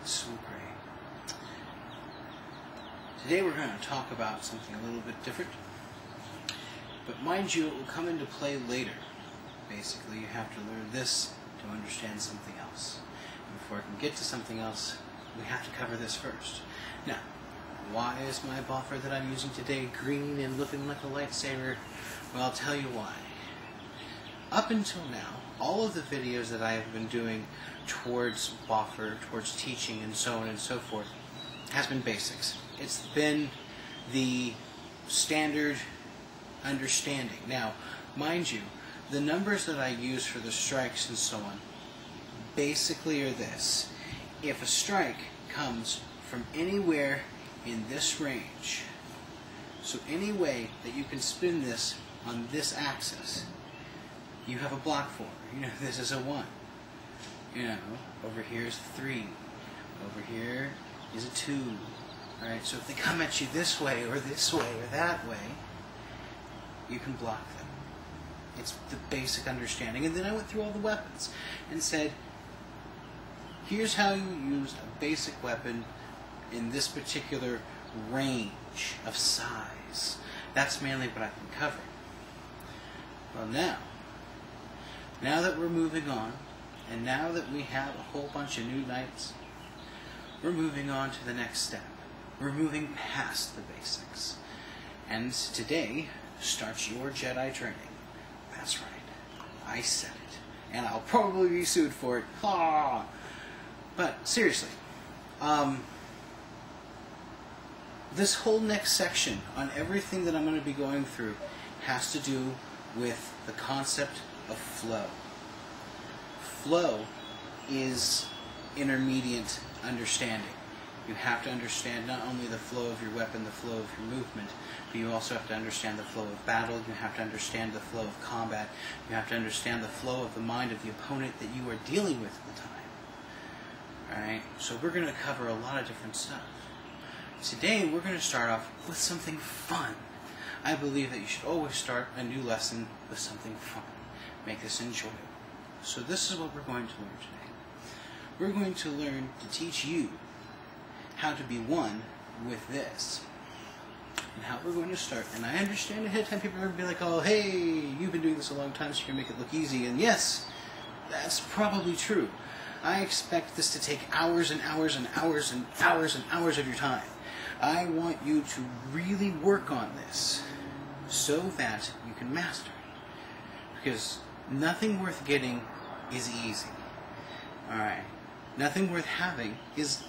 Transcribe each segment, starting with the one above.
So great. Today we're going to talk about something a little bit different. But mind you, it will come into play later. Basically, you have to learn this to understand something else. And before I can get to something else, we have to cover this first. Now, why is my buffer that I'm using today green and looking like a lightsaber? Well, I'll tell you why. Up until now, all of the videos that I have been doing towards buffer, towards teaching, and so on and so forth, has been basics. It's been the standard understanding. Now, mind you, the numbers that I use for the strikes and so on basically are this. If a strike comes from anywhere in this range, so any way that you can spin this on this axis, you have a block for. You know, this is a 1. You know, over here is 3. Over here is a 2. Alright, so if they come at you this way or that way, you can block them. It's the basic understanding. And then I went through all the weapons and said, here's how you use a basic weapon in this particular range of size. That's mainly what I've been covering. Well, now that we're moving on, and now that we have a whole bunch of new knights, we're moving on to the next step. We're moving past the basics. And today starts your Jedi training. That's right. I said it. And I'll probably be sued for it. Ah! But seriously, this whole next section on everything that I'm going to be going through has to do with the concept of flow. Flow is intermediate understanding. You have to understand not only the flow of your weapon, the flow of your movement, but you also have to understand the flow of battle, you have to understand the flow of combat, you have to understand the flow of the mind of the opponent that you are dealing with at the time. Alright, so we're going to cover a lot of different stuff. Today we're going to start off with something fun. I believe that you should always start a new lesson with something fun. Make this enjoyable. So this is what we're going to learn today. We're going to learn to teach you how to be one with this. And how we're going to start. And I understand ahead of time people are going to be like, oh, hey, you've been doing this a long time, so you're going to make it look easy. And yes, that's probably true. I expect this to take hours and hours and hours and hours and hours of your time. I want you to really work on this so that you can master it. Because nothing worth getting is easy. Alright. Nothing worth having is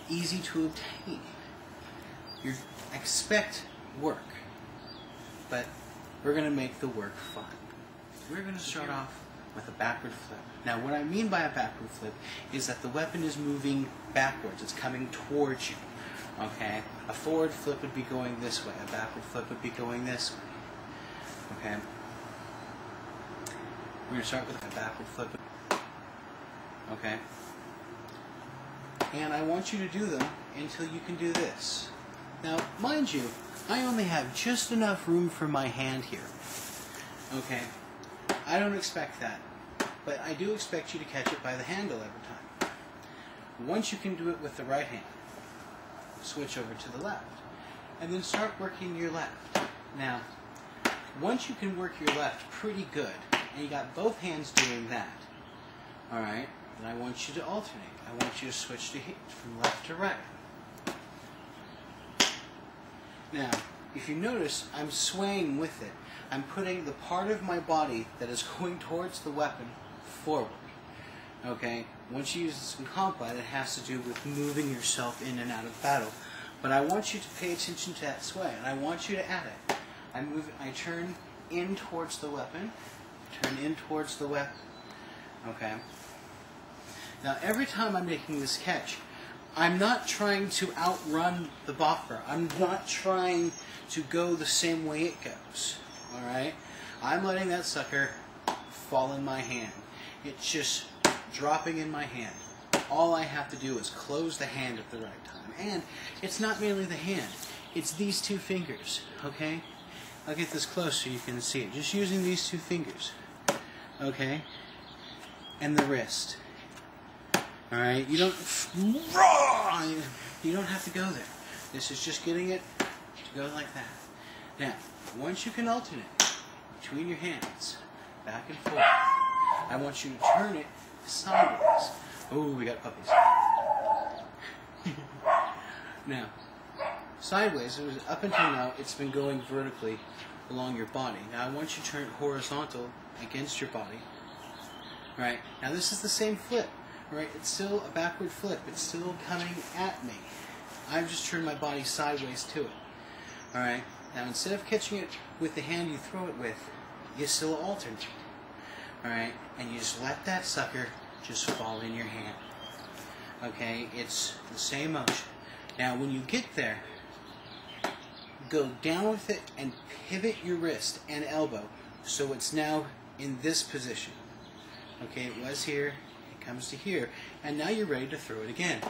easy to obtain. You expect work, but we're going to make the work fun. We're going to start off with a backward flip. Now, what I mean by a backward flip is that the weapon is moving backwards. It's coming towards you. Okay? A forward flip would be going this way. A backward flip would be going this way. Okay? We're going to start with a backward flip. Okay? And I want you to do them until you can do this. Now, mind you, I only have just enough room for my hand here. Okay? I don't expect that. But I do expect you to catch it by the handle every time. Once you can do it with the right hand, switch over to the left. And then start working your left. Now, once you can work your left pretty good, and you got both hands doing that, alright, then I want you to alternate. I want you to switch to from left to right. Now, if you notice, I'm swaying with it. I'm putting the part of my body that is going towards the weapon forward. Okay? Once you use this in combat, it has to do with moving yourself in and out of battle. But I want you to pay attention to that sway, and I want you to add it. I turn in towards the weapon, turn in towards the weapon. Okay? Now, every time I'm making this catch, I'm not trying to outrun the buffer. I'm not trying to go the same way it goes. Alright? I'm letting that sucker fall in my hand. It's just dropping in my hand. All I have to do is close the hand at the right time. And it's not merely the hand. It's these two fingers. Okay? I'll get this close so you can see it. Just using these two fingers. Okay? And the wrist. Alright, you don't have to go there. This is just getting it to go like that. Now, once you can alternate between your hands, back and forth, I want you to turn it sideways. Oh, we got puppies. Now, sideways, it was up until now, it's been going vertically along your body. Now I want you to turn it horizontal against your body. Alright, now this is the same flip. Alright, it's still a backward flip. It's still coming at me. I've just turned my body sideways to it. Alright, now instead of catching it with the hand you throw it with, you still alternate. Alright, and you just let that sucker just fall in your hand. Okay, it's the same motion. Now when you get there, go down with it and pivot your wrist and elbow so it's now in this position. Okay, it was here, it comes to here, and now you're ready to throw it again.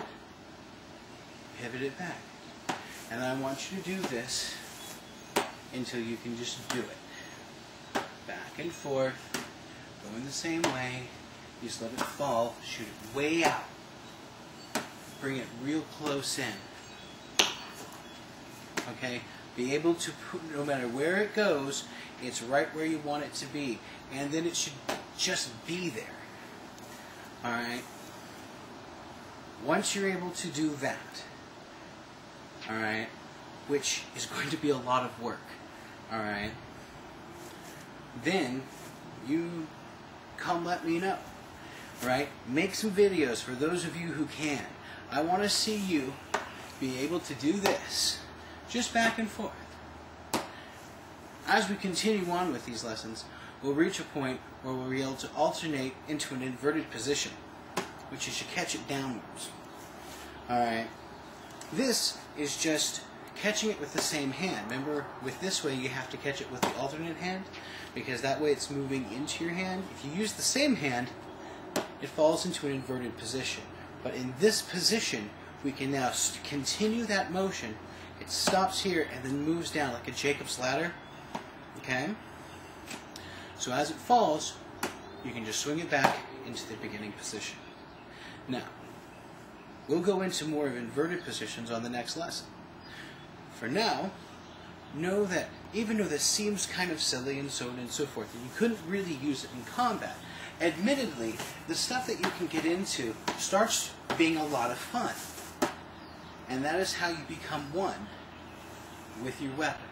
Pivot it back. And I want you to do this until you can just do it. Back and forth, going the same way, you just let it fall, shoot it way out. Bring it real close in. Okay? Be able to, no matter where it goes, it's right where you want it to be. And then it should just be there. Alright? Once you're able to do that, alright, which is going to be a lot of work, alright, then you come let me know. Alright? Make some videos for those of you who can. I want to see you be able to do this. Just back and forth. As we continue on with these lessons, we'll reach a point where we'll be able to alternate into an inverted position, which is to catch it downwards. Alright, this is just catching it with the same hand. Remember, with this way you have to catch it with the alternate hand, because that way it's moving into your hand. If you use the same hand, it falls into an inverted position. But in this position, we can now continue that motion. It stops here and then moves down like a Jacob's ladder. Okay? So as it falls, you can just swing it back into the beginning position. Now, we'll go into more of inverted positions on the next lesson. For now, know that even though this seems kind of silly and so on and so forth, and you couldn't really use it in combat, admittedly, the stuff that you can get into starts being a lot of fun. And that is how you become one with your weapon.